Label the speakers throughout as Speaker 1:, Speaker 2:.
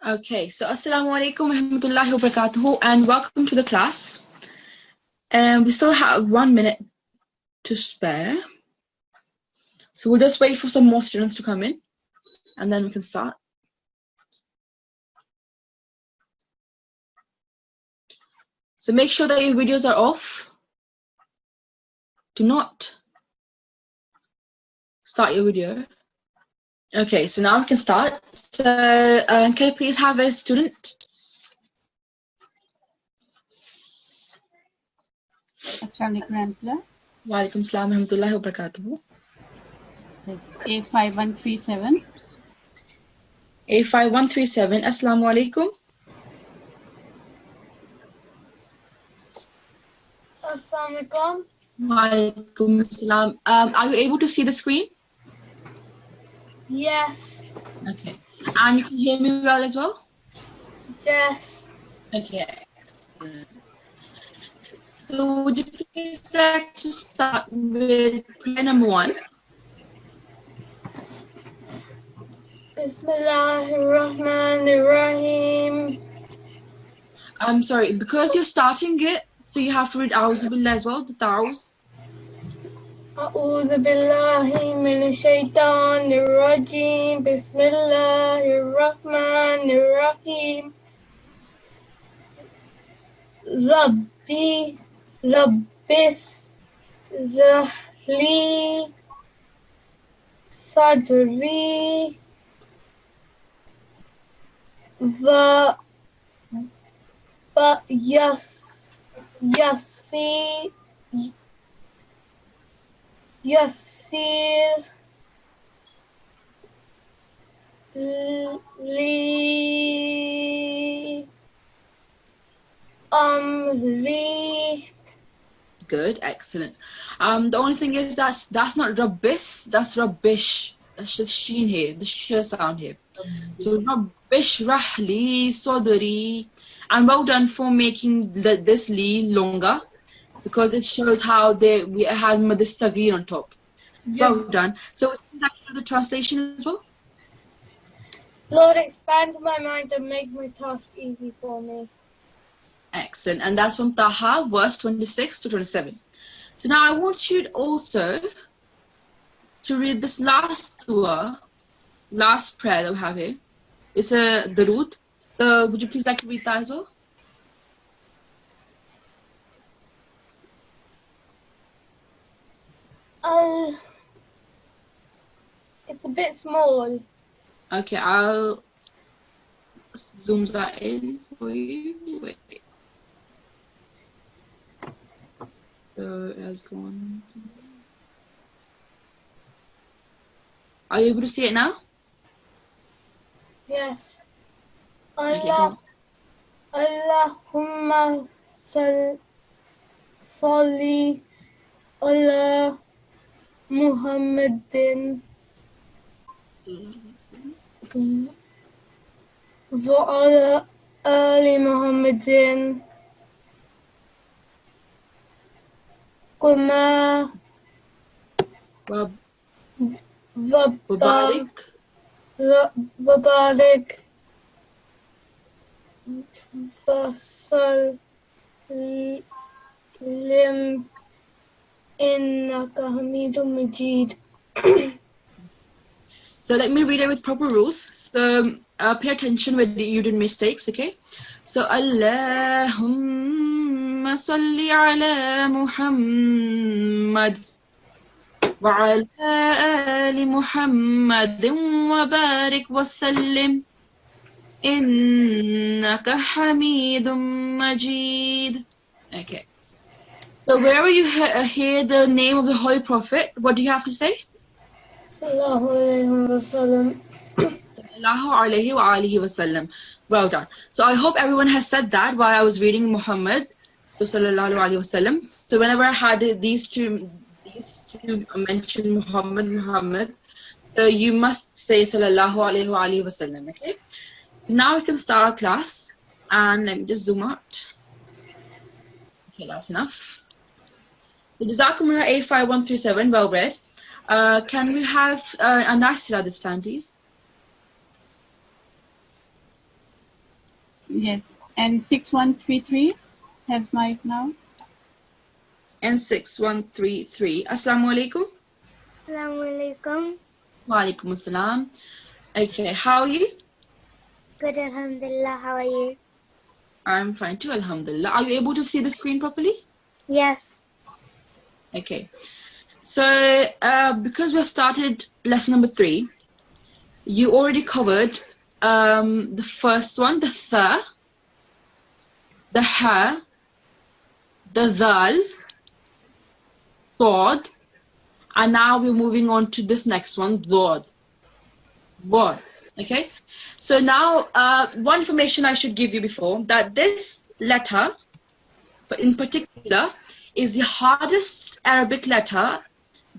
Speaker 1: Okay, so Assalamu alaikum wa rahmatullahi wa barakatuhu and welcome to the class. We still have 1 minute to spare. So we'll just wait for some more students to come in and then we can start. So make sure that your videos are off. Do not start your video. Okay, so now we can start. So can I please have a student?
Speaker 2: Assalamu alaikum.
Speaker 1: Wa alaikum assalam wa rahmatullahi wa barakatuhu.
Speaker 2: A5137.
Speaker 1: A5137. Assalamu alaikum.
Speaker 3: Assalamu alaikum.
Speaker 1: Wa alaikum assalam. Are you able to see the screen?
Speaker 3: Yes.
Speaker 1: Okay. And you can hear me well as well?
Speaker 3: Yes.
Speaker 1: Okay. Excellent. So would you please like to start with prayer number 1?
Speaker 3: Bismillahirrahmanirrahim.
Speaker 1: I'm sorry, because you're starting it, so you have to read A'udhu Billah as well, the ta'awuz.
Speaker 3: A'udhu billahi minash shaitanir rajim. Bismillahirrahmanirrahim. Rabbis rahli sadri wa yassir li amri.
Speaker 1: Good, excellent. The only thing is that's not rabbis, that's rubbish. That's just sheen here, the sh sound here. So rabbish rahli sadri. And well done for making this li longer, because it shows how it has this tagir on top.
Speaker 3: Yeah.
Speaker 1: Well done. So is that the translation as well?
Speaker 3: Lord, expand my mind and make my task easy for me.
Speaker 1: Excellent. And that's from Taha, verse 26 to 27. So now I want you also to read this last dua, last prayer that we have here. It's a darood. So would you please like to read that as well?
Speaker 3: It's a bit small.
Speaker 1: Okay, I'll zoom that in for you. Wait. So it has gone. Are you able to see it now?
Speaker 3: Yes.
Speaker 1: Okay, go on.
Speaker 3: Allahumma salli ala Muhammadin wa ala ali Muhammadin kama
Speaker 1: Mubarak.
Speaker 3: Wabarak Wasallim innaka Hamidum Majid.
Speaker 1: So let me read it with proper rules. So pay attention when you did mistakes, okay? So Allahumma salli ala Muhammad wa ala ali Muhammadin wa barik wa sallim innaka Hamidum Majid. Okay. So wherever you hear the name of the Holy Prophet, what do you have to say?
Speaker 3: Sallallahu alayhi wa sallam.
Speaker 1: Sallallahu alayhi wa alihi wa sallam. Well done. So I hope everyone has said that while I was reading Muhammad. So sallallahu alayhi wa sallam. So whenever I had these two mention Muhammad. So you must say sallallahu alayhi wa alihi wa sallam. Okay. Now we can start our class, and let me just zoom out. Okay, that's enough. The Jazakumullah A5137, well read. Can we have a Nasirat this time, please?
Speaker 2: Yes. And 6133 has mic now.
Speaker 1: And 6133. Assalamu alaikum.
Speaker 3: Assalamu alaikum.
Speaker 1: Wa alaikum assalam. Okay, how are you?
Speaker 3: Good, alhamdulillah. How are you?
Speaker 1: I'm fine too, alhamdulillah. Are you able to see the screen properly?
Speaker 3: Yes.
Speaker 1: Okay. So, because we have started lesson number 3, you already covered the first one, the tha, the ha, the dhal, thod, and now we're moving on to this next one, dhod. Dhod. Okay. So now, one information I should give you before, that this letter, but in particular, is the hardest Arabic letter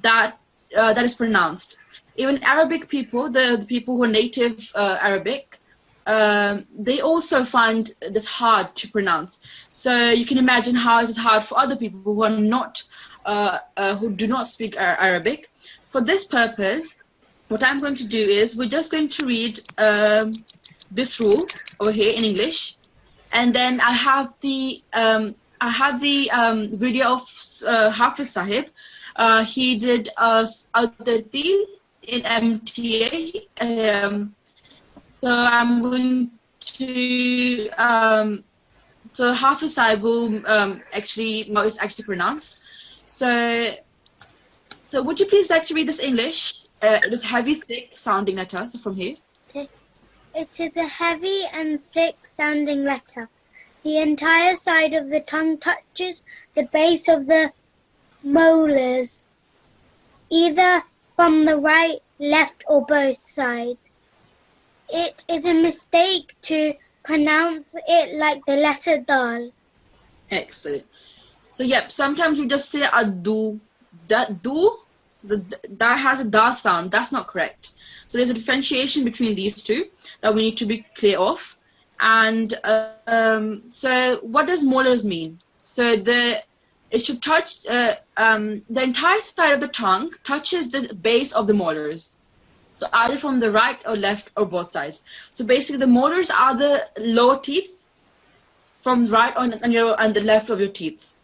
Speaker 1: that is pronounced. Even Arabic people, the people who are native Arabic, they also find this hard to pronounce. So you can imagine how it is hard for other people who are not, who do not speak Arabic. For this purpose, what I'm going to do is we're just going to read this rule over here in English, and then I have the video of Hafiz Sahib. He did Al-Tartil in MTA. So I'm going to so Hafiz Sahib will actually know it's actually pronounced. So would you please like to read this English? It is heavy, thick sounding letter. So from here.
Speaker 3: Okay. It is a heavy and thick sounding letter. The entire side of the tongue touches the base of the molars, either from the right, left, or both sides. It is a mistake to pronounce it like the letter dal.
Speaker 1: Excellent. So yep, sometimes we just say adu. That has a da sound. That's not correct. So there's a differentiation between these two that we need to be clear of. And so what does molars mean? So it should touch the entire side of the tongue touches the base of the molars. So either from the right or left or both sides. So basically the molars are the lower teeth from right on the left of your teeth.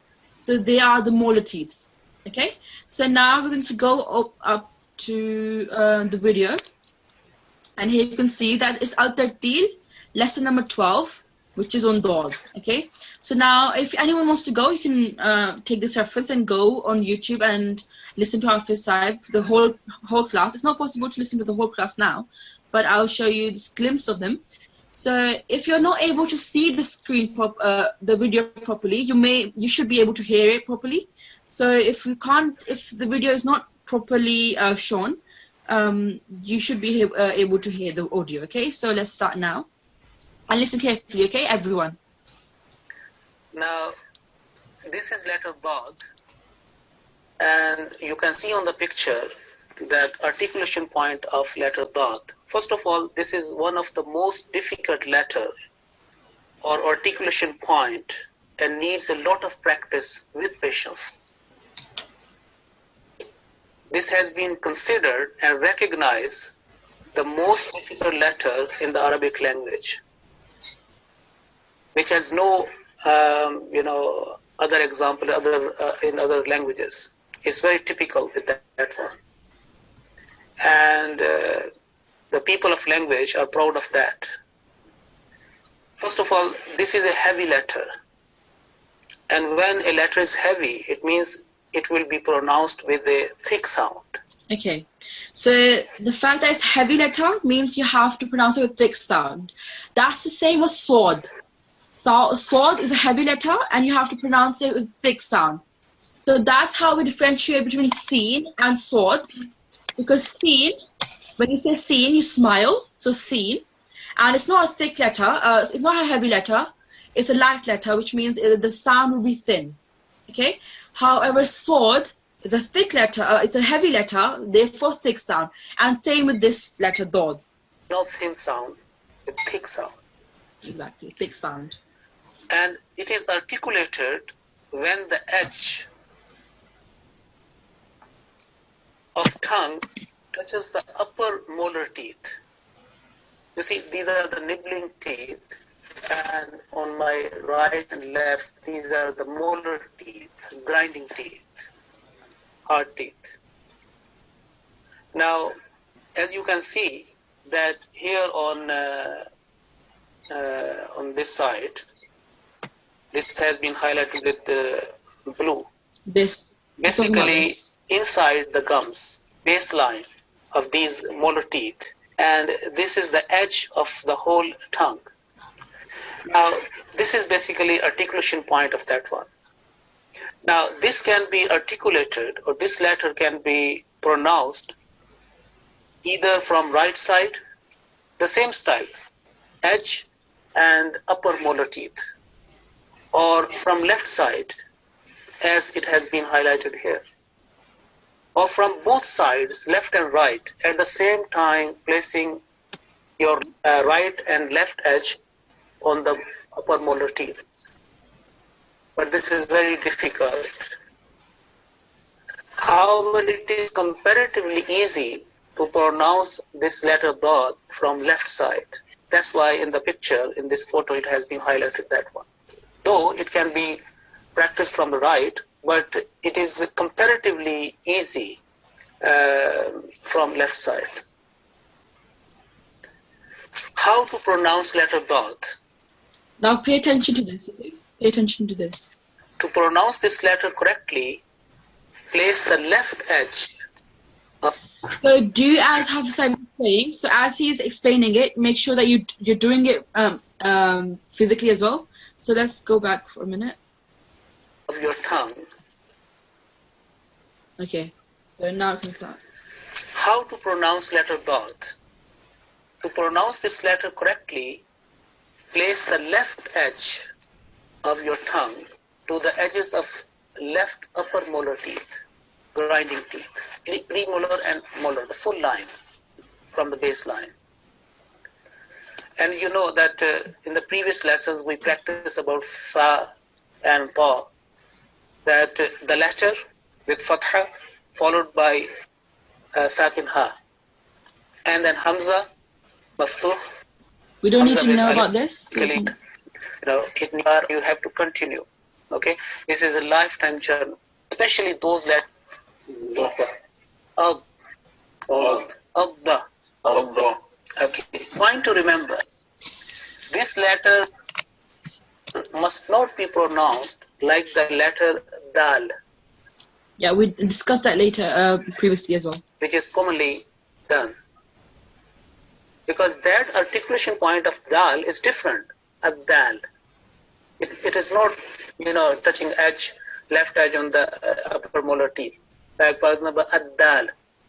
Speaker 1: So they are the molar teeth. Okay. So now we're going to go up to the video, and here you can see that it's Al-Tartil, lesson number 12, which is on dog. Okay. So now if anyone wants to go, you can take this reference and go on YouTube and listen to Hafiz Sahib, the whole class. It's not possible to listen to the whole class now, but I'll show you this glimpse of them. So if you're not able to see the screen, the video properly, you should be able to hear it properly. So if the video is not properly shown, you should be able to hear the audio. Okay, so let's start now, and listen carefully. Okay, everyone.
Speaker 4: Now, this is letter Bad, and you can see on the picture that articulation point of letter Dad. First of all, this is one of the most difficult letter or articulation point and needs a lot of practice with patience. This has been considered and recognized the most difficult letter in the Arabic language, which has no other example in other languages. It's very typical with that one. And the people of language are proud of that. First of all, this is a heavy letter. And when a letter is heavy, it means it will be pronounced with a thick sound.
Speaker 1: Okay. So the fact that it's heavy letter means you have to pronounce it with thick sound. That's the same as sword. So sword is a heavy letter and you have to pronounce it with thick sound. So that's how we differentiate between seen and sword. Because seen, when you say seen, you smile, so seen. And it's not a thick letter, it's not a heavy letter, it's a light letter, which means the sound will be thin. Okay? However, sword is a thick letter, it's a heavy letter, therefore thick sound. And same with this letter, dod.
Speaker 4: Not thin sound, it's thick sound.
Speaker 1: Exactly, thick sound.
Speaker 4: And it is articulated when the edge of tongue touches the upper molar teeth. You see, these are the nibbling teeth, and on my right and left, these are the molar teeth, grinding teeth, hard teeth. Now, as you can see that here on this side, this has been highlighted with blue.
Speaker 1: This.
Speaker 4: Basically, inside the gums, baseline of these molar teeth, and this is the edge of the whole tongue. Now, this is basically articulation point of that one. Now, this can be articulated, or this letter can be pronounced either from right side, the same style, edge and upper molar teeth, or from left side, as it has been highlighted here, or from both sides, left and right, at the same time placing your right and left edge on the upper molar teeth. But this is very difficult. However, it is comparatively easy to pronounce this letter dot from left side. That's why in the picture, in this photo, it has been highlighted that one. Though it can be practiced from the right, but it is comparatively easy from left side. How to pronounce letter dot?
Speaker 1: Now pay attention to this. Okay? Pay attention to this.
Speaker 4: To pronounce this letter correctly, place the left edge.
Speaker 1: So do as Hafiz is saying. So as he is explaining it, make sure that you're doing it physically as well. So let's go back for a minute.
Speaker 4: Of your tongue.
Speaker 1: Okay. So now we can start.
Speaker 4: How to pronounce letter dot? To pronounce this letter correctly, place the left edge of your tongue to the edges of left upper molar teeth, grinding teeth, premolar and molar, the full line from the baseline. And you know that in the previous lessons we practiced about fa and ta, that the letter with fatha followed by sakin ha, and then hamza, maftuh.
Speaker 1: We don't need to know about this. So
Speaker 4: you have to continue. Okay, this is a lifetime journey, especially those letters. Okay, point to remember. This letter must not be pronounced like the letter dal.
Speaker 1: Yeah, we discussed that later previously as well.
Speaker 4: Which is commonly done. Because that articulation point of dal is different. Ad-dal. It is not, touching edge, left edge on the upper molar teeth. Like, for example, ad-dal,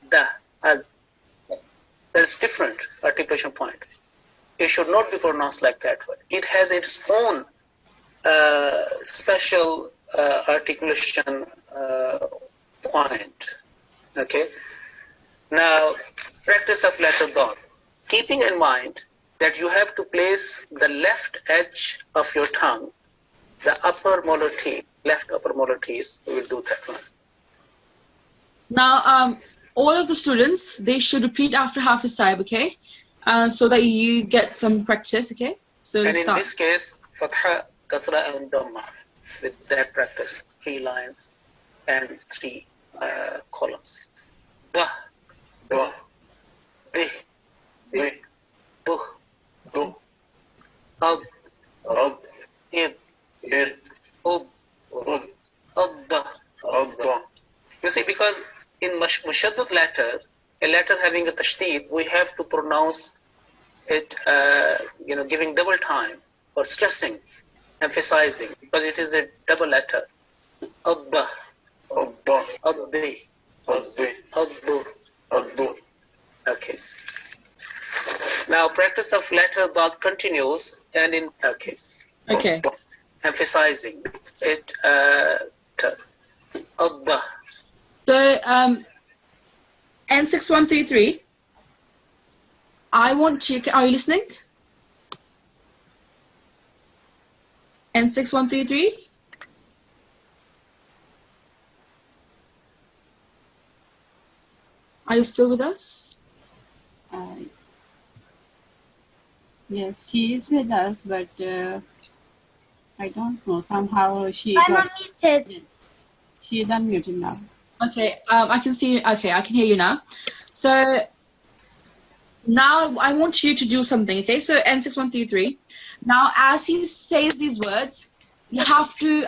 Speaker 4: da, ad. There's different articulation point. It should not be pronounced like that. It has its own special articulation point. Okay. Now, practice of letter dot. Keeping in mind that you have to place the left edge of your tongue, the upper molar teeth, left upper molar teeth, we will do that one.
Speaker 1: Now, all of the students, they should repeat after Hafiz Saib, okay? So that you get some practice, okay? So
Speaker 4: and
Speaker 1: start.
Speaker 4: In this case, fatha, kasra and dhamma. With that practice, 3 lines and 3 columns. Da, da, di, di, du, du, ad, ad, id, id, ud, ud, adda, adda. You see, because in mushaddad letter, a letter having a tashdid, we have to pronounce it, giving double time or stressing, emphasizing, because it is a double letter. Adda, adda, addi, addi, addu, addu. Okay. Now, practice of letter dot continues, and in
Speaker 1: Okay.
Speaker 4: Emphasizing it. Adda.
Speaker 1: So, N6133, I want you, are you listening? N6133? Are you still with us?
Speaker 2: Yes, she is with us, but I don't know. Somehow she
Speaker 3: I'm
Speaker 2: got.
Speaker 3: unmuted.
Speaker 2: Yes, she is unmuted now.
Speaker 1: Okay, I can see. Okay, I can hear you now. So now I want you to do something. Okay, so N6133. Now, as he says these words, you have to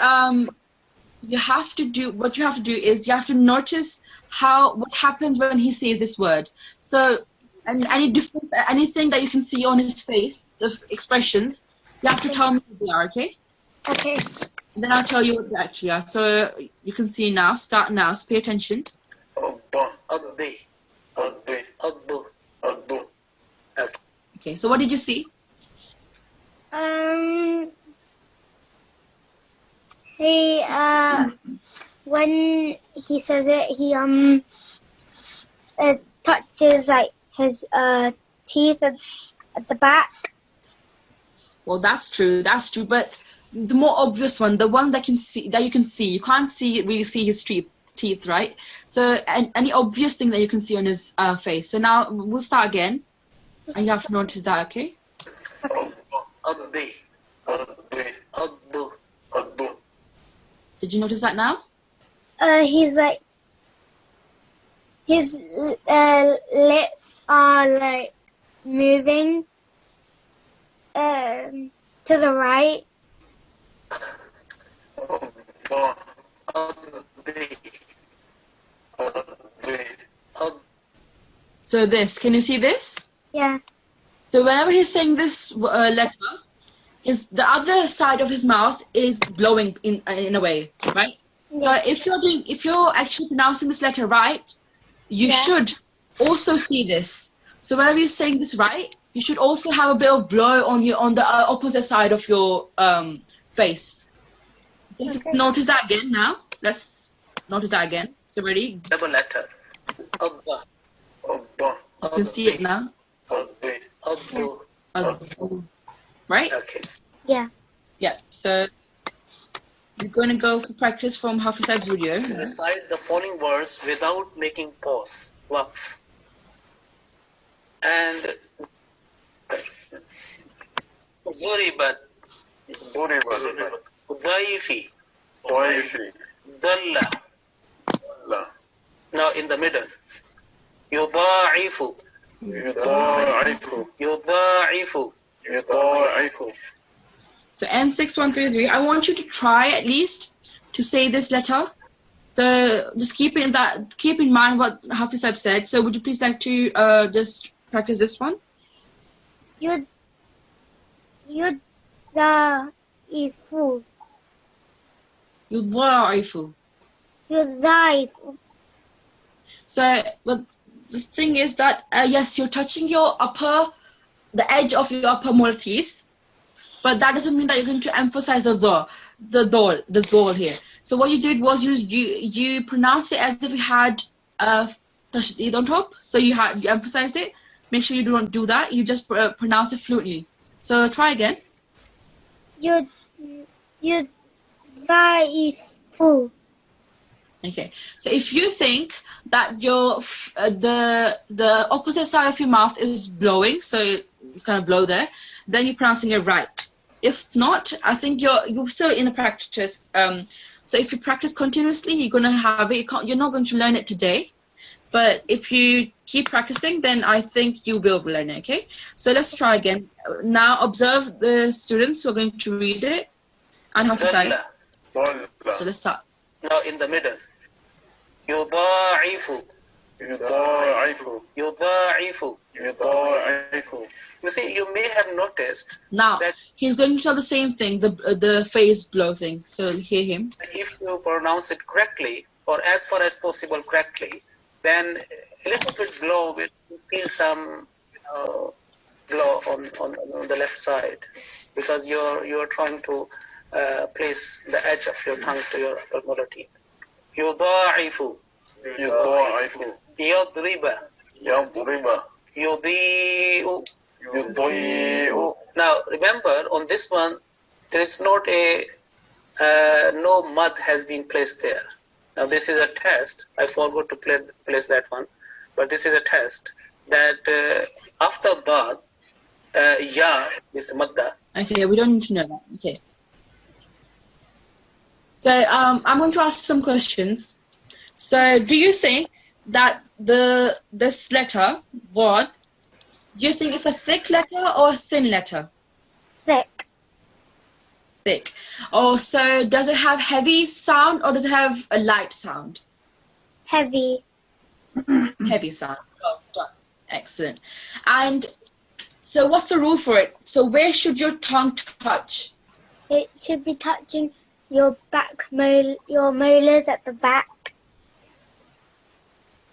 Speaker 1: do what you have to do is you have to notice what happens when he says this word. So, and any difference, anything that you can see on his face, the expressions, you have to tell me what they are. Okay.
Speaker 3: Okay.
Speaker 1: And then I'll tell you what they actually are. So you can see now. Start now. So pay attention. Okay. So what did you see?
Speaker 3: He when he says it, he touches like his teeth at the back.
Speaker 1: Well, that's true. That's true. But the more obvious one, the one that you can see, you can't really see his teeth, right? So any obvious thing that you can see on his face. So now we'll start again, and you have to notice that. Okay. Did you notice that now?
Speaker 3: He's like his lips are like moving to the right.
Speaker 1: So this, can you see this?
Speaker 3: Yeah.
Speaker 1: So whenever he's saying this letter, the other side of his mouth is blowing in a way, right?
Speaker 3: Yeah.
Speaker 1: So if you're actually pronouncing this letter right, you should also see this. So whenever you're saying this right, you should also have a bit of blow on the opposite side of your face. Okay, so notice that again now. Let's notice that again. So ready?
Speaker 4: Double letter.
Speaker 1: You can see it now. Right?
Speaker 4: Okay.
Speaker 3: Yeah.
Speaker 1: Yeah. So we're going to go for practice from Hafiz's video.
Speaker 4: Recite the following words without making pause. Waqf. And ضربت ضيفي ضل. Now in the middle. يضاعف
Speaker 1: So N6133, I want you to try at least to say this letter. So just keep in mind what Hafiz Saib said. So would you please like to just practice this one?
Speaker 3: Yudhaifu.
Speaker 1: Yudhaifu.
Speaker 3: Yudhaifu.
Speaker 1: So, but the thing is that yes, you're touching the edge of your upper molar teeth, but that doesn't mean that you're going to emphasize the dol here. So what you did was you pronounced it as if you had tashdid on top. So you emphasized it. Make sure you don't do that. You just pronounce it fluently. So try again.
Speaker 3: Yudhaifu.
Speaker 1: Okay. So if you think that the opposite side of your mouth is blowing, so it's kind of blow there, then you're pronouncing it right. If not, I think you're still in a practice. So if you practice continuously, you're gonna have it. You're not going to learn it today, but if you keep practicing, then I think you will learn it. Okay. So let's try again. Now observe the students who are going to read it and have to say. So let's start.
Speaker 4: Now in the middle. يضاعف. You see, you may have noticed
Speaker 1: now
Speaker 4: that
Speaker 1: he's going to tell the same thing, the face blow thing. So hear him.
Speaker 4: If you pronounce it correctly, or as far as possible correctly, then a little bit blow will feel some blow on the left side, because you're trying to place the edge of your tongue to your upper molar teeth. يضاعف يضرب يضيء. Now remember, on this one there is not no mud has been placed there. Now this is a test. I forgot to place that one, but this is a test that after bath Ya is madda.
Speaker 1: Okay, we don't need to know that. Okay. So I'm going to ask some questions. So do you think that this letter, word, do you think it's a thick letter or a thin letter?
Speaker 3: Thick.
Speaker 1: Thick. Oh, so does it have heavy sound or does it have a light sound?
Speaker 3: Heavy.
Speaker 1: Heavy sound. Oh, done. Excellent. And so what's the rule for it? So where should your tongue touch?
Speaker 3: It should be touching your your molars at the back.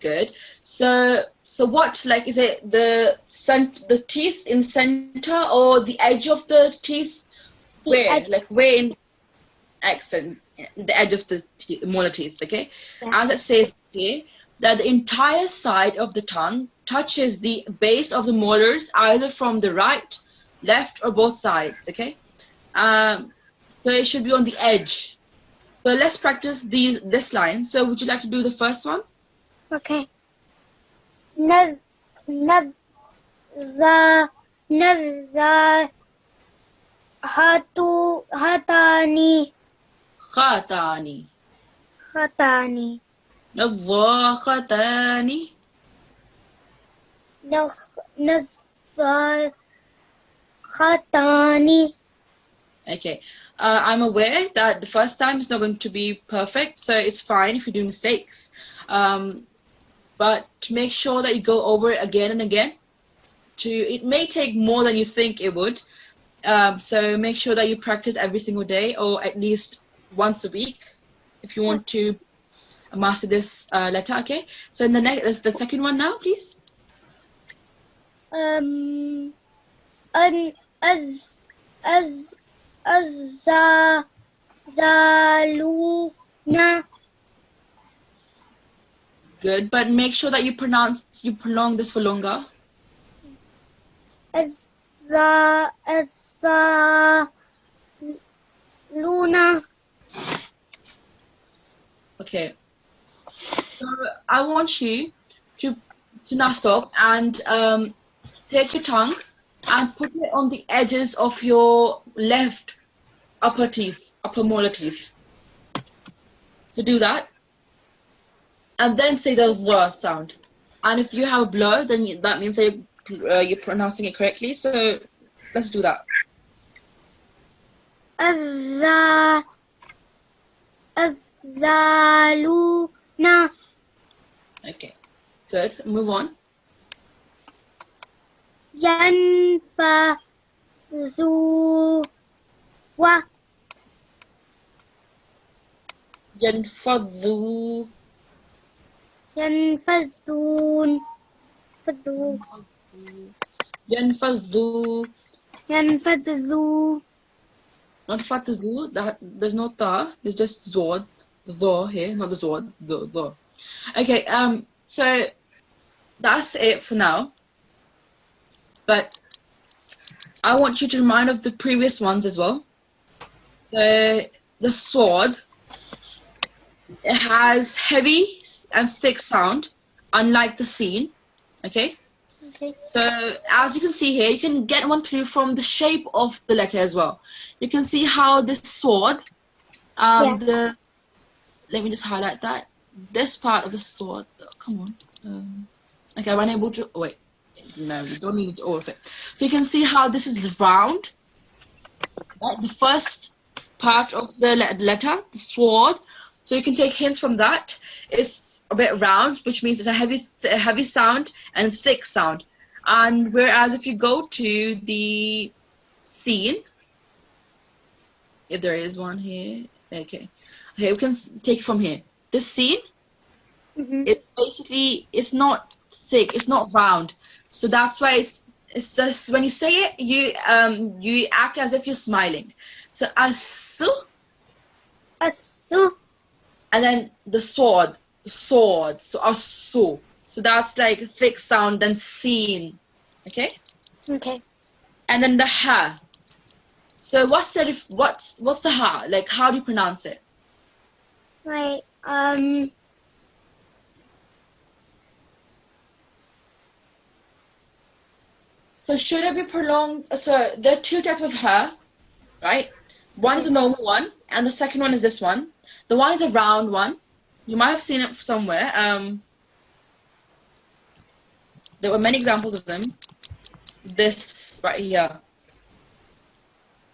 Speaker 1: Good. So what, like, is it the teeth in center or the edge of the teeth? Where? Like where in? Excellent. The edge of the molar teeth. Okay.
Speaker 3: Yeah.
Speaker 1: As it says here, that the entire side of the tongue touches the base of the molars, either from the right, left, or both sides. Okay. So it should be on the edge. So let's practice this line. So would you like to do the first one?
Speaker 3: Okay. Naz hatani
Speaker 1: خاتاني
Speaker 3: khatani
Speaker 1: نضاختان
Speaker 3: naz khatani.
Speaker 1: Okay, I'm aware that the first time is not going to be perfect, so it's fine if you do mistakes. But make sure that you go over it again and again. It may take more than you think it would. So make sure that you practice every single day or at least once a week if you want to master this letter. Okay. So in the second one now, please.
Speaker 3: Zaluna.
Speaker 1: Good, but make sure that you prolong this for longer.
Speaker 3: Luna.
Speaker 1: Okay. So I want you to now stop and take your tongue and put it on the edges of your left upper molar teeth. So do that. And then say the "w" sound. And if you have a blur, then that means that you're pronouncing it correctly. So let's do that.
Speaker 3: Azaluna.
Speaker 1: Okay. Good. Move on.
Speaker 3: Yanfazuwa.
Speaker 1: Yanfadhu.
Speaker 3: Yanfazun.
Speaker 1: Yanfadhu.
Speaker 3: Yanfazu.
Speaker 1: Not fatzu. There's no ta. There's just zod. The tho here, not the zod. The. Okay. So that's it for now. But I want you to remind of the previous ones as well. The sword. It has heavy and thick sound, unlike the scene. Okay.
Speaker 3: Okay.
Speaker 1: So as you can see here, you can get one clue from the shape of the letter as well. You can see how this sword, let me just highlight that. This part of the sword, come on. Okay, I'm unable to, wait, no, we don't need all of it. So you can see how this is round. Right? The first part of the letter, the sword. So you can take hints from that. It's a bit round, which means it's a heavy sound and thick sound. And whereas if you go to the scene, if there is one here, okay, we can take it from here. This scene, it basically, it's not thick, it's not round. So that's why it's just when you say it, you act as if you're smiling. So asu, and then the sword, so asu. So that's like thick sound, then scene. Okay?
Speaker 3: Okay.
Speaker 1: And then the ha. So what's the ha? Like, how do you pronounce it?
Speaker 3: Right.
Speaker 1: So should it be prolonged? So there are two types of ha, right? One is a normal one, and the second one is this one. The one is a round one. You might have seen it somewhere. There were many examples of them. This right here,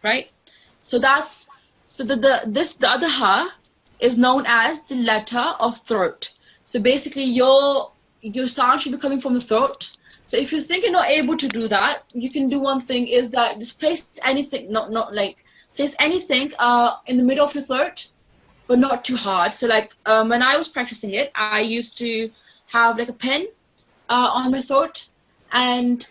Speaker 1: right? So that's the other ha is known as the letter of throat. So basically, your sound should be coming from the throat. So if you think you're not able to do that, you can do one thing is that just place anything, place anything in the middle of your throat, but not too hard. So like when I was practicing it, I used to have like a pen on my throat, and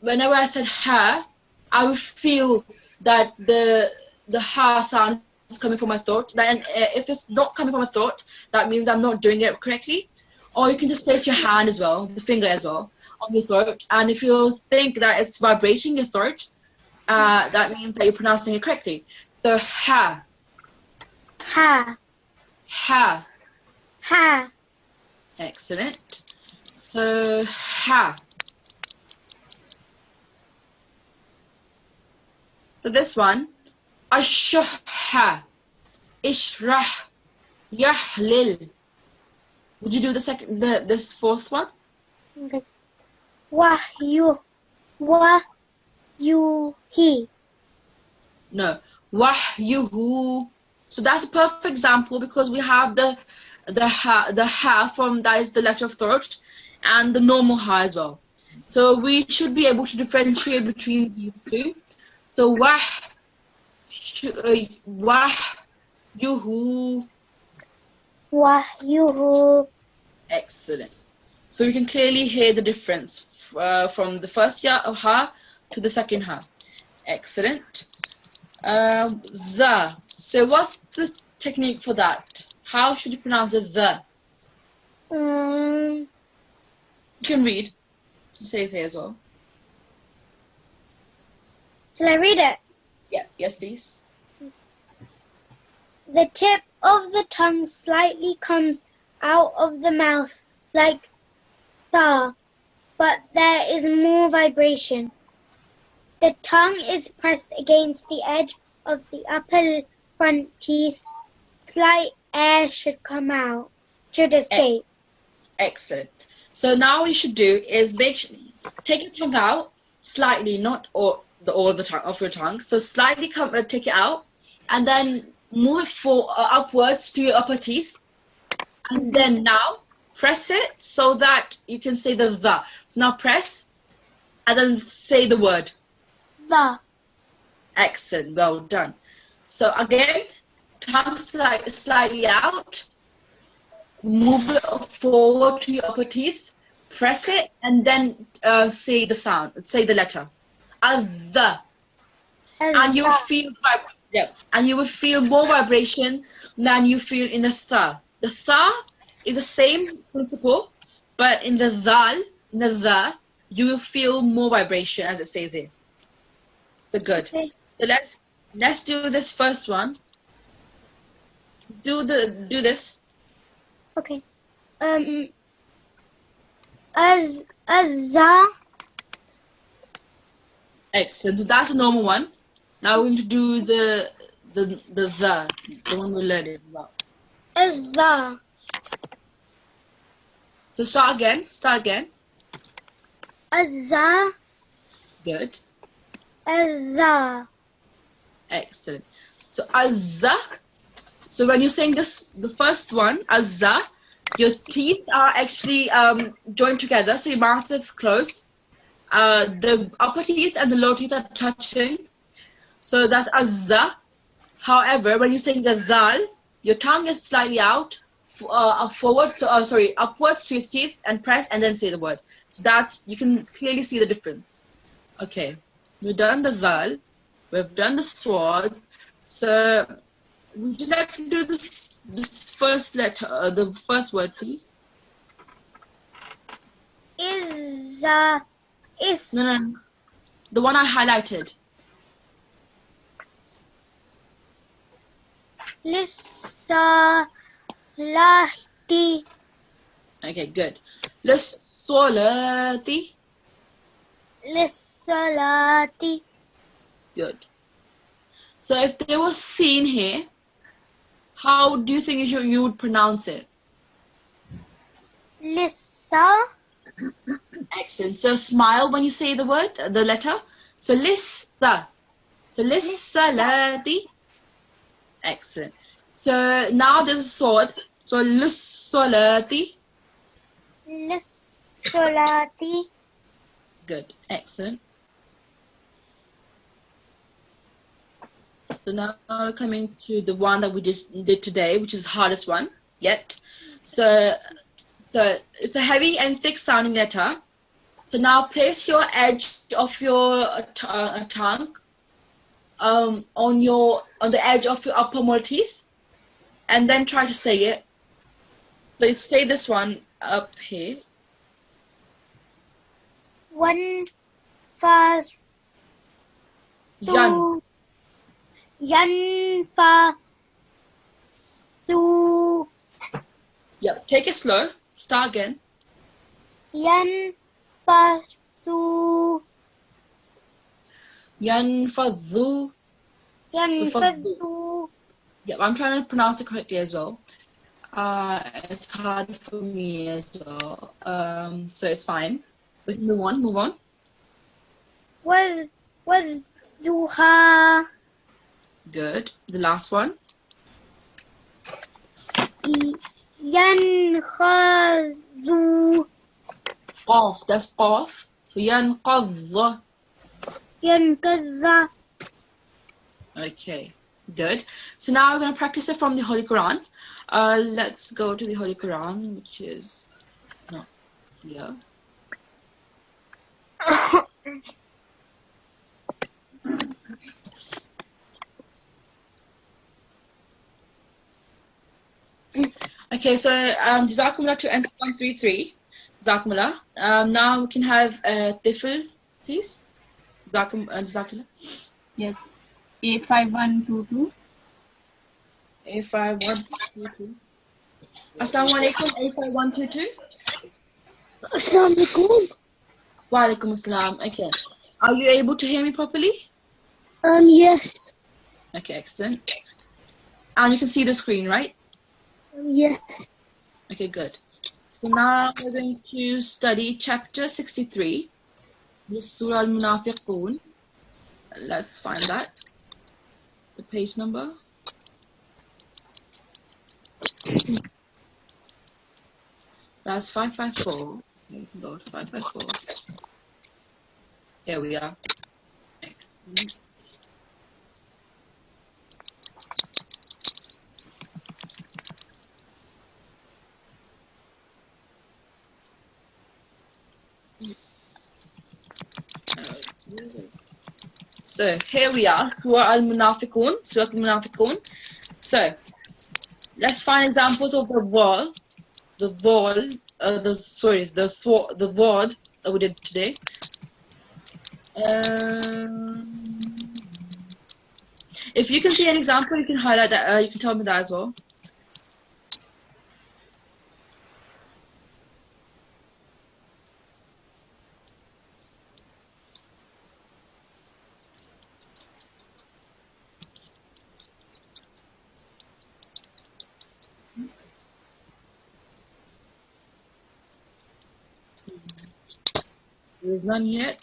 Speaker 1: whenever I said ha, I would feel that the ha sound is coming from my throat. Then if it's not coming from my throat, that means I'm not doing it correctly. Or you can just place your hand as well, the finger as well, on your throat. And if you think that it's vibrating your throat, that means that you're pronouncing it correctly. So ha.
Speaker 3: Ha.
Speaker 1: Ha.
Speaker 3: Ha.
Speaker 1: Excellent. So ha. So this one, ashha, ishrah, yahlil. Would you do this fourth one?
Speaker 3: Okay. Wahyu. He.
Speaker 1: No. Wahyuhu. So that's a perfect example because we have the ha from that is the letter of throat and the normal ha as well. So we should be able to differentiate between these two. So wahyuhu.
Speaker 3: Wahyuhu.
Speaker 1: Excellent. So we can clearly hear the difference from the first ha to the second ha. Excellent. The. So what's the technique for that? How should you pronounce it? The. You can read. Say as well.
Speaker 3: Shall I read it?
Speaker 1: Yeah. Yes, please.
Speaker 3: The tip of the tongue slightly comes out of the mouth like tha, but there is more vibration. The tongue is pressed against the edge of the upper front teeth. Slight air should escape.
Speaker 1: Excellent. So now what you should do is take your tongue out slightly, not all the tongue of your tongue. So slightly take it out, and then move it upwards to your upper teeth, and then now press it so that you can say the. Now press, and then say the word.
Speaker 3: The.
Speaker 1: Excellent. Well done. So again, tongue slightly out, move it forward to your upper teeth, press it, and then say the sound. Say the letter. The. And you will feel and you will feel more vibration than you feel in the tha. The tha is the same principle, but in the the, you will feel more vibration as it says here. So good.
Speaker 3: Okay.
Speaker 1: So let's do this first one. Do this.
Speaker 3: Okay. Azza.
Speaker 1: Excellent. So that's the normal one. Now we're going to do the one we learned about.
Speaker 3: Azza.
Speaker 1: So start again.
Speaker 3: Azza.
Speaker 1: Good.
Speaker 3: Azza.
Speaker 1: Excellent. So azza. So when you're saying this, the first one, azza, your teeth are actually joined together. So your mouth is closed. The upper teeth and the lower teeth are touching. So that's azza. However, when you're saying the dal, your tongue is slightly out, upwards to your teeth, and press, and then say the word. So you can clearly see the difference. Okay, we've done the dal, we've done the sword. So would you like to do this first letter, the first word, please?
Speaker 3: No.
Speaker 1: The one I highlighted.
Speaker 3: Lissalati.
Speaker 1: Okay, good. Lissolati.
Speaker 3: Lissalati. Lis-salati.
Speaker 1: Good. So if there was seen here, how do you think you would pronounce it?
Speaker 3: Lissa.
Speaker 1: Excellent. So smile when you say the word, the letter. So lissa. So lis-salati. Excellent. So now there's a sword. So lis-salati.
Speaker 3: Lis-salati.
Speaker 1: Good. Excellent. So now we're coming to the one that we just did today, which is the hardest one yet. So it's a heavy and thick sounding letter. So now place your edge of your tongue on the edge of your upper molar teeth, and then try to say it. So you say this one up here.
Speaker 3: One fast.
Speaker 1: Yan.
Speaker 3: Yanfasu.
Speaker 1: Yep. Take it slow. Start again.
Speaker 3: Yanfasu.
Speaker 1: Yanfadhu.
Speaker 3: Yanfadhu.
Speaker 1: Yep. I'm trying to pronounce it correctly as well. It's hard for me as well. So it's fine. We can move on.
Speaker 3: Wadduha.
Speaker 1: Good. The last one.
Speaker 3: Yankhadhu.
Speaker 1: Qaf. That's qaf. So yanqadh.
Speaker 3: Yankadha.
Speaker 1: Okay. Good. So now we're going to practice it from the Holy Quran. Let's go to the Holy Quran, which is not here. Okay, so Jazakumullah to answer 133. Jazakumullah. Now we can have Tifl, please. Jazakumullah.
Speaker 2: Yes. A5122.
Speaker 1: A5122. Assalamu alaikum, A5122.
Speaker 3: Assalamu alaikum.
Speaker 1: Wa alaikum assalam. Okay. Are you able to hear me properly?
Speaker 3: Yes.
Speaker 1: Okay, excellent. And you can see the screen, right?
Speaker 3: Yes.
Speaker 1: Okay, good. So now we're going to study chapter 63, the Surah Al-Munafiqun. Let's find that. The page number. That's 554. We can go to 554. Here we are. Excellent. So here we are, Surah Al-Munafiqun, Surah Al-Munafiqun. So let's find examples of the word that we did today. If you can see an example, you can highlight that. You can tell me that as well. There's none yet.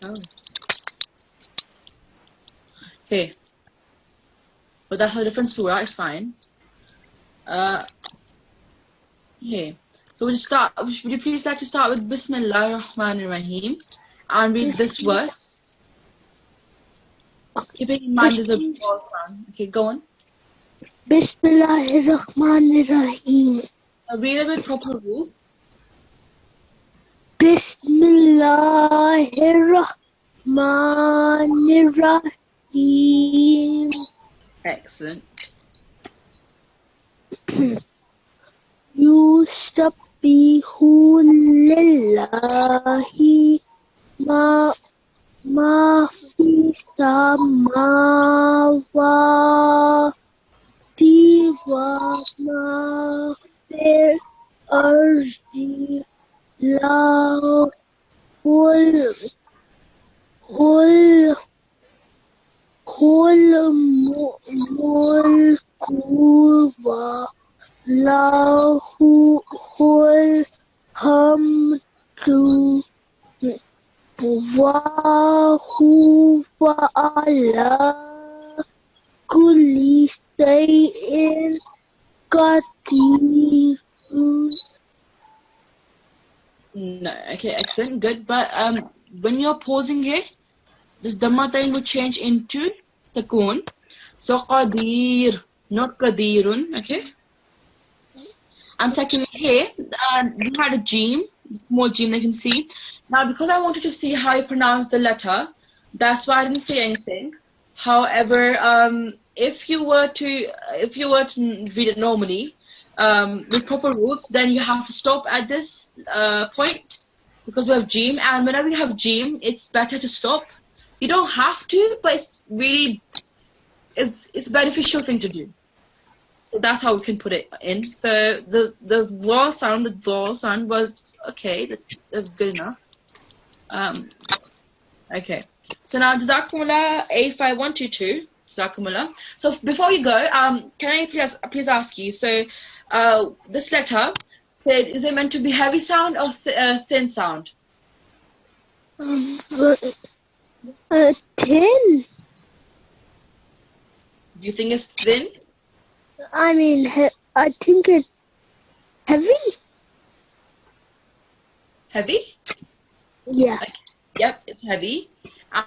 Speaker 1: Oh. Okay. But that's a different surah, it's fine. Okay. So we'll start. Would you please like to start with Bismillah ar-Rahman ar-Rahim and read this verse? Keeping in mind there's a vowel sound. Okay, go on.
Speaker 3: Bismillahirrahmanirrahim.
Speaker 1: Read a bit proper rules.
Speaker 3: Bismillahirrahmanirrahim.
Speaker 1: Excellent.
Speaker 3: Yusabbihu lillahi ma fi samawati wa ma fil الأرض له الملك وله الحمد وهو على كل شيء قدير.
Speaker 1: No, okay, excellent, good. But when you're pausing here, this Dhamma thing will change into Sakoon. So Qadir, not Qadirun, okay? And second here, we had a Jim, more Jim they can see. Now, because I wanted to see how you pronounce the letter, that's why I didn't say anything. However, if you were to read it normally, with proper rules, then you have to stop at this point because we have Jim, and whenever you have Jim, it's better to stop. You don't have to, but it's really it's a beneficial thing to do. So that's how we can put it in. So the vowel sound, the dal sound was okay. That's good enough. Okay. So now Jazakumullah A5122. Jazakumullah. So before you go, can I please ask you? So this letter said, is it meant to be heavy sound or thin sound?
Speaker 3: Thin.
Speaker 1: Do you think it's thin?
Speaker 3: I mean, I think it's heavy.
Speaker 1: Heavy?
Speaker 3: Yeah.
Speaker 1: Yep, it's heavy.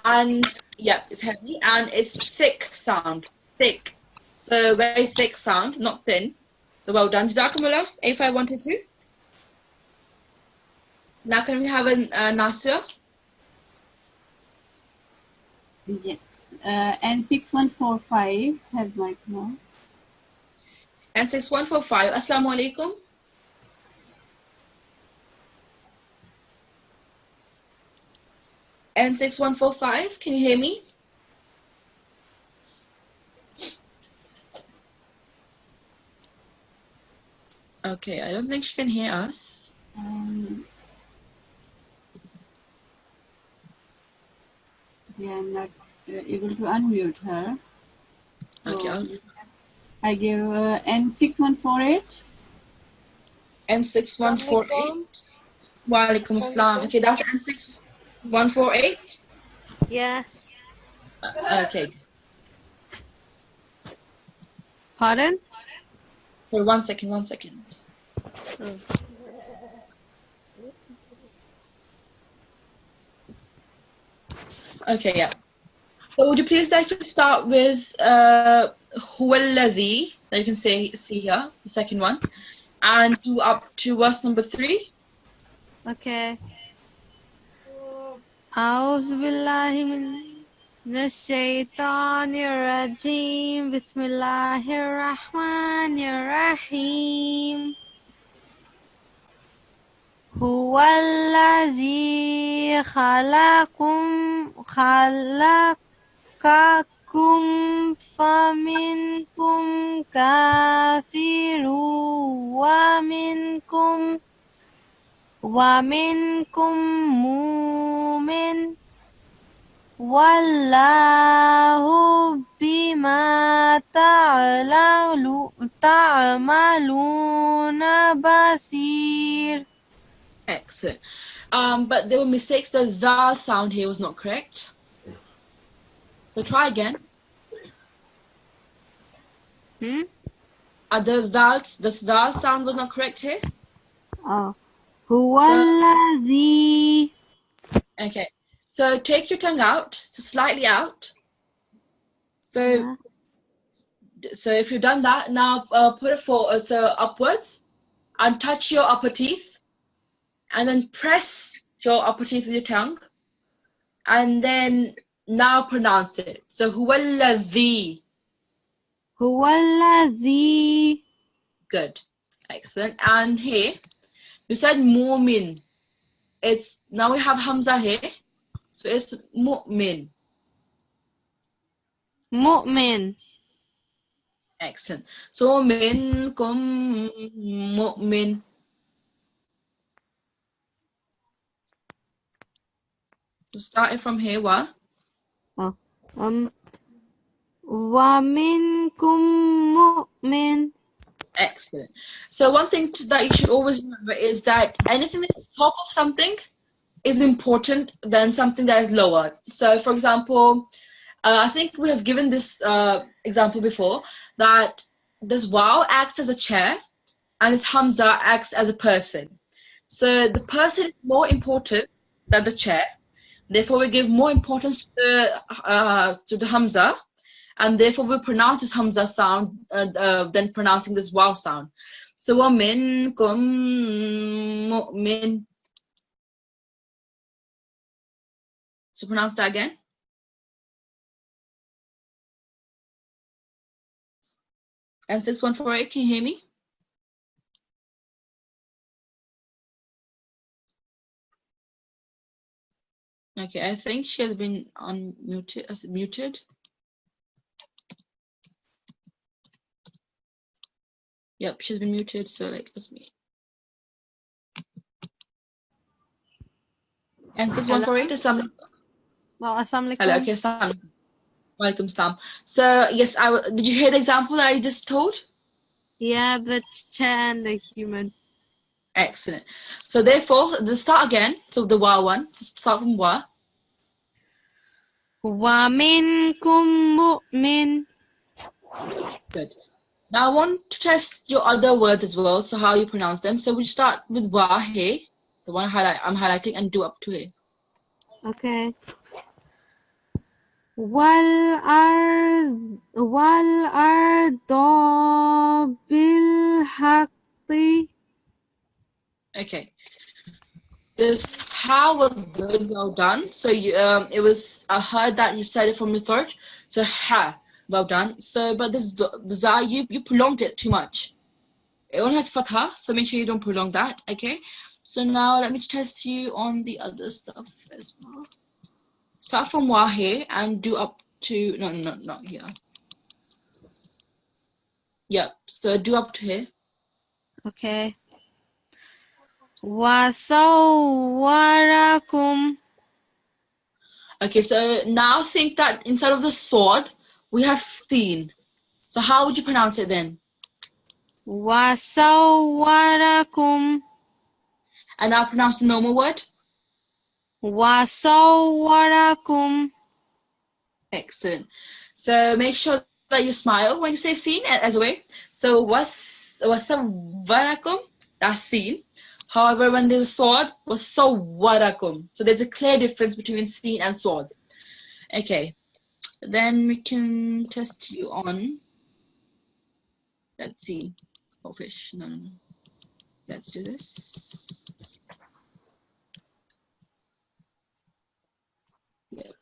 Speaker 1: And yep, it's heavy and it's thick sound. Thick. So very thick sound, not thin. So well done. Jazakumullah, A5122. Now can we have a Nasir?
Speaker 2: Yes. N6145 have mic now.
Speaker 1: N6145. Assalamu alaikum. N6145, can you hear me? Okay, I don't think she can hear us.
Speaker 2: Yeah, I'm not able to unmute her.
Speaker 1: Okay,
Speaker 2: So I give N6148.
Speaker 1: N6148. Wa alaikum assalam. Okay, that's N6148.
Speaker 5: Yes.
Speaker 1: Okay.
Speaker 5: Pardon?
Speaker 1: So one second. Okay, yeah. So would you please like to start with Huwallazi, that you can see here, the second one, and do up to verse number 3.
Speaker 5: Okay. أعوذ بالله من الشيطان الرجيم بسم الله الرحمن الرحيم هو الذي خلقكم فمنكم كافر ومنكم مؤمن والله بما تعملون بصير.
Speaker 1: Excellent. But there were mistakes. The zal sound here was not correct. So try again. The zal sound was not correct here.
Speaker 5: هو الذي.
Speaker 1: Okay. So take your tongue out, so slightly out. So if you've done that, now put it forward, so upwards, and touch your upper teeth, and then press your upper teeth with your tongue, and then now pronounce it. So huwallazi.
Speaker 5: Huwallazi.
Speaker 1: Good, excellent. And here you said mu'min. It's now we have hamza here, so it's mu'min.
Speaker 5: Mu'min.
Speaker 1: Excellent. So minkum mu'min. So starting from here, wa.
Speaker 5: Oh. وَمِنْكُمْ مُؤْمِنٌ.
Speaker 1: Excellent. So one thing that you should always remember is that anything that's top of something is important than something that is lower. So for example, I think we have given this example before, that this wow acts as a chair and this hamza acts as a person. So the person is more important than the chair. Therefore, we give more importance to the hamza, and therefore we pronounce this hamza sound than pronouncing this wow sound. So وَمِنْكُمْ مُؤْمِنٌ. So pronounce that again. And 6148, can you hear me? Okay, I think she has been muted. Yep, she's been muted, so like that's me. And 6148 is some.
Speaker 5: Well, assalamu alaikum.
Speaker 1: Hello, okay, Assalamu alaikum salam. So yes, did you hear the example that I just told?
Speaker 5: Yeah, the chair and the human.
Speaker 1: Excellent. So therefore, the start again. So the wa one. So start from wa.
Speaker 5: وَمِنْكُمْ مُؤْمِنٌ.
Speaker 1: Good. Now I want to test your other words as well. So how you pronounce them. So we start with wa here, the one I'm highlighting, and do up to here.
Speaker 5: Okay. وَالْأَرْضَ بِالْحَقِّ.
Speaker 1: Okay. This ha was good, well done. So you, it was, I heard that you said it from your throat. So ha, well done. So, but this the za, you prolonged it too much. It only has fatha, so make sure you don't prolong that. Okay. So now let me test you on the other stuff as well. Start from wa here and do up to no, not here. Yep. So do up to here.
Speaker 5: Okay. وَصَوَّرَكُمْ.
Speaker 1: Okay, so now think that instead of the sword, we have seen. So how would you pronounce it then?
Speaker 5: وَصَوَّرَكُمْ.
Speaker 1: And now pronounce the normal word.
Speaker 5: وَصَوَّرَكُمْ.
Speaker 1: Excellent. So make sure that you smile when you say seen as a way. So wasawwarakum, that's seen. However, when there's a sword, wasawwarakum. So there's a clear difference between seen and sword. Okay. Then we can test you on. Let's see. Oh, fish. No. Let's do this. Yep.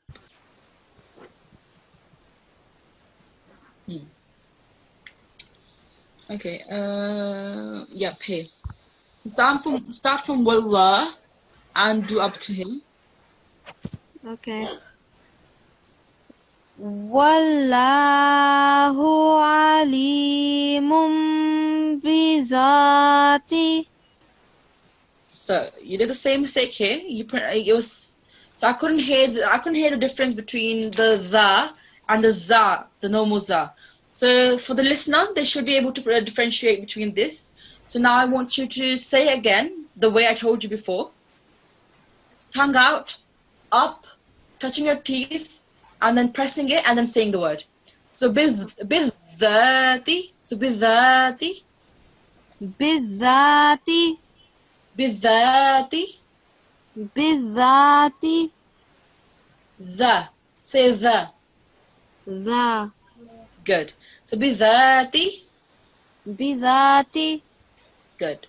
Speaker 1: Okay. Yep. Here. Start from wallah and do up to him.
Speaker 5: Okay. Wallahu alimun bizati.
Speaker 1: So you did the same mistake here. So I couldn't hear the difference between the and the za, the normal za. So for the listener, they should be able to differentiate between this. So now I want you to say again the way I told you before. Tongue out, up, touching your teeth, and then pressing it, and then saying the word. So bizati. So bizati.
Speaker 5: Bizati.
Speaker 1: Bizati.
Speaker 5: Bizati.
Speaker 1: The. Say the.
Speaker 5: The.
Speaker 1: Good. So bizati.
Speaker 5: Bizati.
Speaker 1: Good.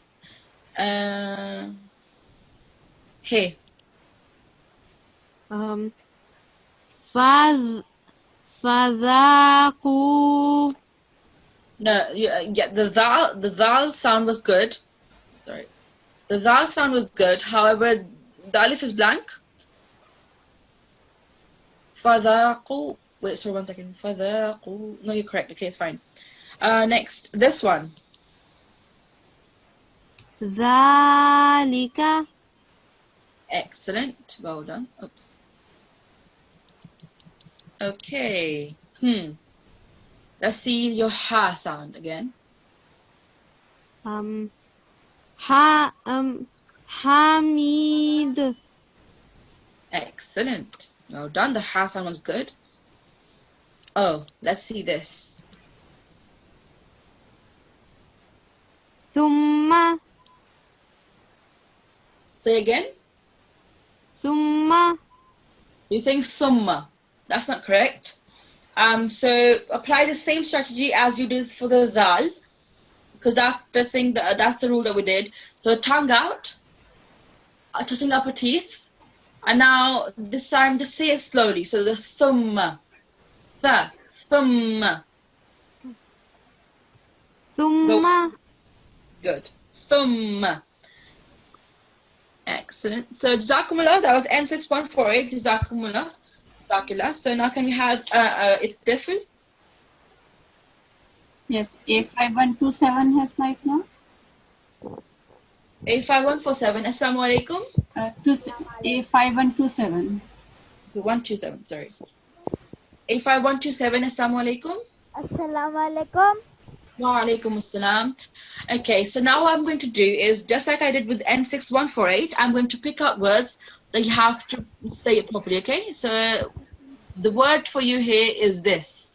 Speaker 1: Hey.
Speaker 5: Fadhaku.
Speaker 1: No, yeah, the zal sound was good. Sorry. The zal sound was good. However, the alif is blank. Fadhaqu. Wait, sorry, 1 second. Fadhaqu. No, you're correct. Okay, it's fine. Next, this one.
Speaker 5: Dhalika.
Speaker 1: Excellent. Well done. Oops. Okay. Let's see your ha sound again.
Speaker 5: Hamid.
Speaker 1: Excellent. Well done. The ha sound was good. Oh, let's see this.
Speaker 5: Thumma.
Speaker 1: Say again.
Speaker 5: Thumma.
Speaker 1: You're saying summa. That's not correct. So apply the same strategy as you did for the dal, because that's the thing that's the rule that we did. So tongue out, touching upper teeth, and now this time just say it slowly. So the thumma, thumma.
Speaker 5: Thumma.
Speaker 1: Good. Thumma. Excellent. So Jazakumullah, that was N6148. Jazakumullah. Jazakallah. So now can we have it different?
Speaker 2: Yes, A5127 has mic now.
Speaker 1: A5147. Assalamu alaikum.
Speaker 2: A5127.
Speaker 1: 127, sorry. A5127. Assalamu alaikum.
Speaker 3: Assalamu alaikum.
Speaker 1: Wa alaikum assalam. Okay, so now what I'm going to do is, just like I did with N6148, I'm going to pick out words that you have to say it properly, okay? So the word for you here is this.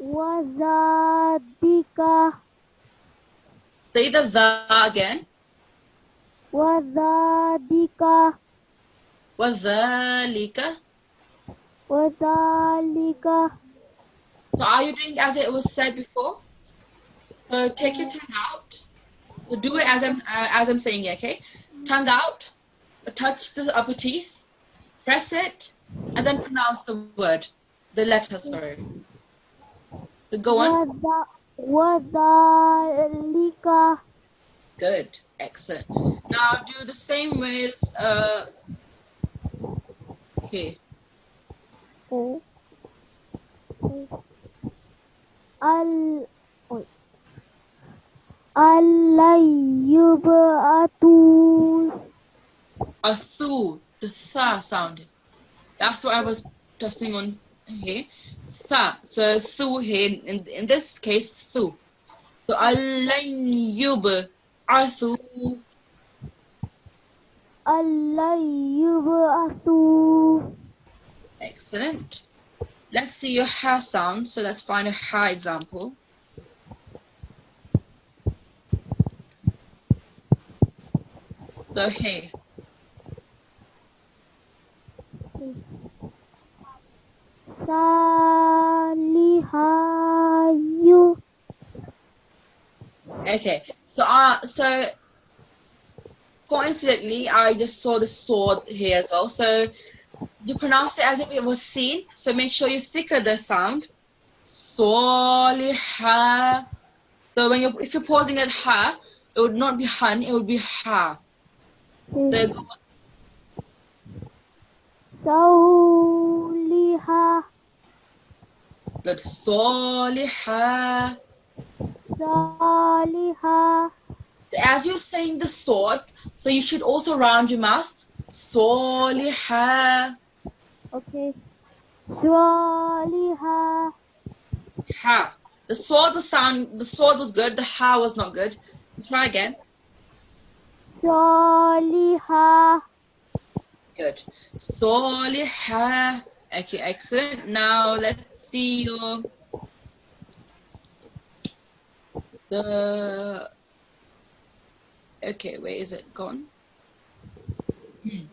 Speaker 3: Wazadika.
Speaker 1: Say the again.
Speaker 3: Wazadika.
Speaker 1: Wadhalika.
Speaker 3: Wazalika.
Speaker 1: So are you doing as it was said before? So take your tongue out. So do it as I'm saying it, okay? Tongue out, touch the upper teeth, press it, and then pronounce the word, the letter, sorry. So go on.
Speaker 3: Wazalika.
Speaker 1: Good, excellent. Now do the same with here.
Speaker 3: Alayyubatu.
Speaker 1: A thu, the tha sound. That's what I was testing on here. Tha, so thu here, in this case, thu. So alayyubatu.
Speaker 3: Alayyubatu.
Speaker 1: Excellent. Let's see your ha sound. So let's find a ha example. So here.
Speaker 3: Salihayu.
Speaker 1: Okay. So coincidentally, I just saw the sword here as well. So you pronounce it as if it was seen. So make sure you thicker the sound. Soliha. So if you're pausing at ha, it would not be hun, it would be ha. So go on.
Speaker 3: Sauliha.
Speaker 1: Good. Soliha.
Speaker 3: Saliha.
Speaker 1: As you're saying the sword, so you should also round your mouth. Soliha.
Speaker 3: Okay. Saliha.
Speaker 1: Ha. The sword was good, the ha was not good. Try again.
Speaker 3: Saliha.
Speaker 1: Good. Soliha. Okay, excellent. Now let's see okay, where is it gone?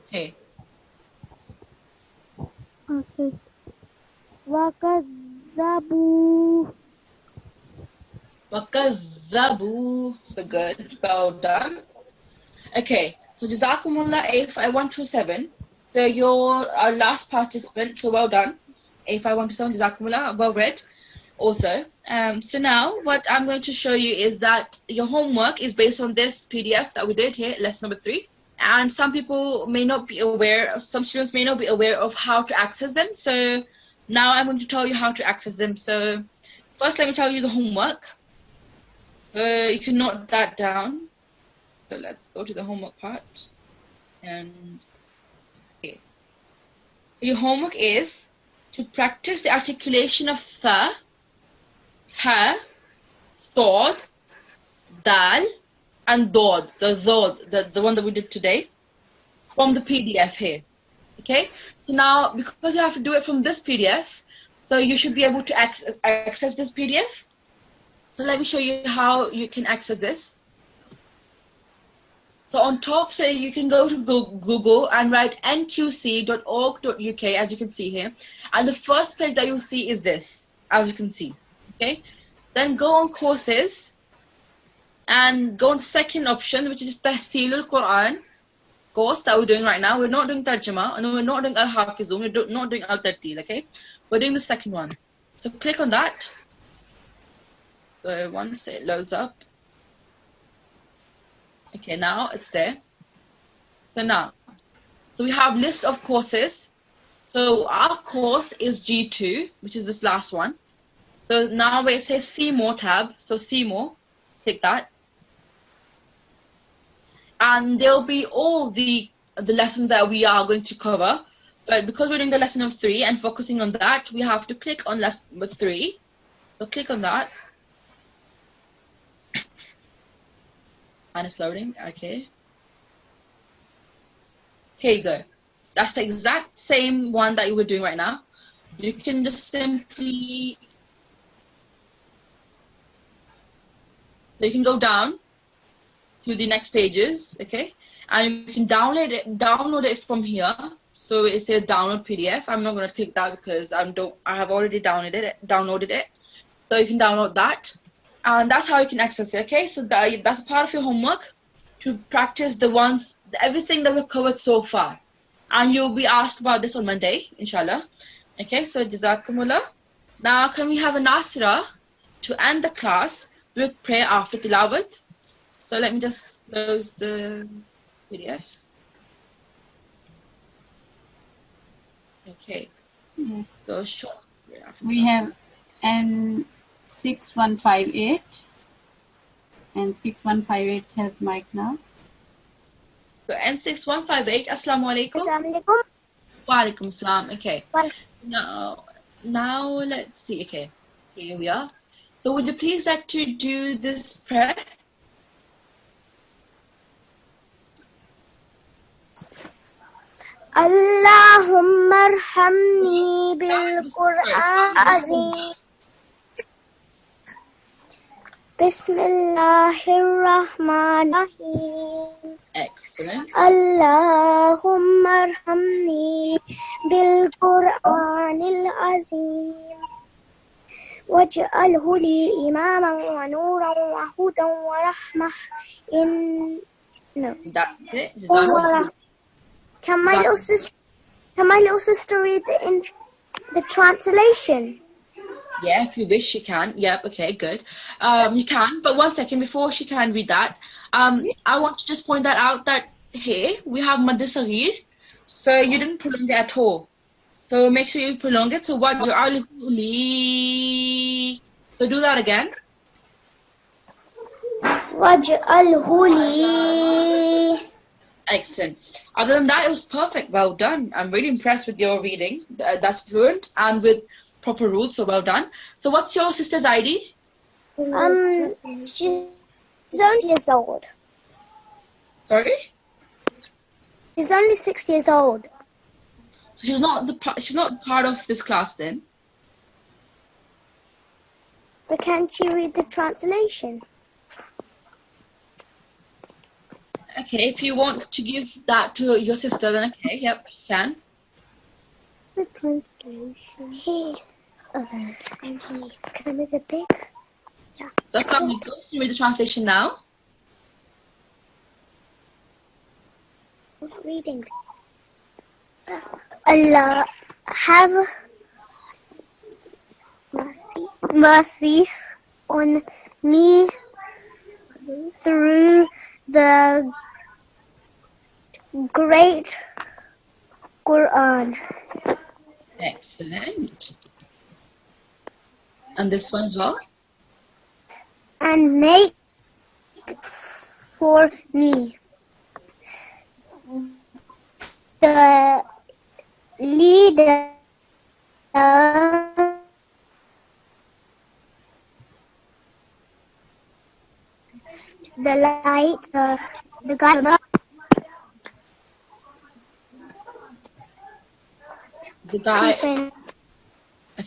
Speaker 1: Hey.
Speaker 3: Okay. Wakadzabu.
Speaker 1: Wakadzabu. So good. Well done. Okay. So Jazakumullah A5127. So you're our last participant. So well done. A5127. Jazakumullah. Well read. Also. So now what I'm going to show you is that your homework is based on this PDF that we did here, lesson number 3. And some people may not be aware, some students may not be aware of how to access them. So now I'm going to tell you how to access them. So first, let me tell you the homework. You can note that down. So let's go to the homework part. And okay. Your homework is to practice the articulation of tha, ha, sod, dal, and dod, the one that we did today, from the PDF here. Okay, so now because you have to do it from this PDF, so you should be able to access this PDF. So let me show you how you can access this. So on top, so you can go to Google and write nqc.org.uk, as you can see here. And the first page that you'll see is this, as you can see. Okay, then go on courses and go on second option, which is Tashilul-Quran course that we're doing right now. We're not doing Tarjama, and we're not doing Al-Hafizun, we're not doing Al-Tartil, okay? We're doing the second one. So click on that. So once it loads up. Okay, now it's there. So we have list of courses. So our course is G2, which is this last one. So now where it says see more tab, so see more, click that. And there'll be all the lessons that we are going to cover. But because we're doing the lesson of 3 and focusing on that, we have to click on lesson number 3. So click on that. And it's loading, okay. Here you go. That's the exact same one that you were doing right now. You can just simply, you can go down to the next pages, okay, and you can download it from here. So it says download PDF. I'm not going to click that because I have already downloaded it. So you can download that, and that's how you can access it. Okay, so that's part of your homework to practice everything that we've covered so far, and you'll be asked about this on Monday, inshallah. Okay, so Jazakumullah. Now can we have a Nasirat to end the class with prayer after tilawat? So let me just close the PDFs. Okay.
Speaker 2: Yes.
Speaker 1: So short.
Speaker 2: We have N6158. And 6158 has mic now.
Speaker 1: So N6158, Assalamu alaikum.
Speaker 3: Assalamualaikum.
Speaker 1: Wa alaikum assalam. Okay. Now let's see. Okay. Here we are. So would you please like to do this prayer?
Speaker 3: Allahumma arhamni bil Qur'an. Bismillahirrahmanirrahim.
Speaker 1: Excellent.
Speaker 3: Allahumma arhamni bil Qur'anil azim. Waj'alhu li imaman wa nuran wa hudan wa rahmah.
Speaker 1: That's it.
Speaker 3: Can my little sister read the translation?
Speaker 1: Yeah, if you wish, you can. Yep, okay, good. You can, but one second before she can read that, I want to just point that out that here we have Mad Saghir, so you didn't prolong it at all. So make sure you prolong it. So waj'alhu li. So do that again.
Speaker 3: Waj'alhu li.
Speaker 1: Excellent. Other than that, it was perfect. Well done. I'm really impressed with your reading. That's fluent and with proper rules, so well done. So what's your sister's ID?
Speaker 3: She's only years old.
Speaker 1: Sorry?
Speaker 3: She's only 6 years old.
Speaker 1: So she's not part of this class then?
Speaker 3: But can she read the translation?
Speaker 1: Okay, if you want to give that to your sister, then okay, yep, you can.
Speaker 3: The translation. Here. And can I make it big? Yeah.
Speaker 1: So Assalamu alaikum. Can you read the translation now?
Speaker 3: Who's reading? Allah have mercy on me through the great Quran.
Speaker 1: Excellent. And this one as well?
Speaker 3: And make for me the leader, the light, the guide.
Speaker 1: The guy.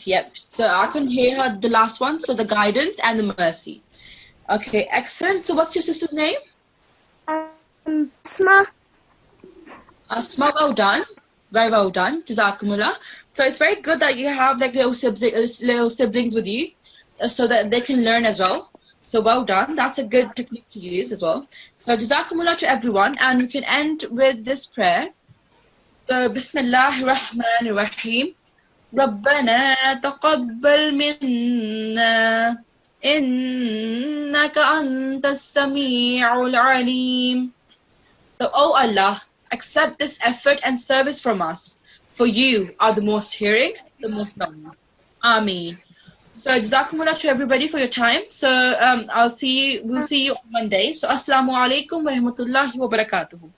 Speaker 1: Yep. So I can hear her, the last one. So the guidance and the mercy. Okay, excellent. So what's your sister's name?
Speaker 3: Asma.
Speaker 1: Asma, well done. Very well done. Jazakumullah. So it's very good that you have like little siblings with you so that they can learn as well. So well done. That's a good technique to use as well. So Jazakumullah to everyone. And we can end with this prayer. So Bismillahir Rahmanir Rahim. ربنا تقبل منا إنك أنت السميع العليم. So, O Allah, accept this effort and service from us, for you are the most hearing, the most knowing. Ameen. So, Jazakumullah to everybody for your time. So, we'll see you on Monday. So, Assalamu alaikum wa rahmatullahi wa barakatuhu.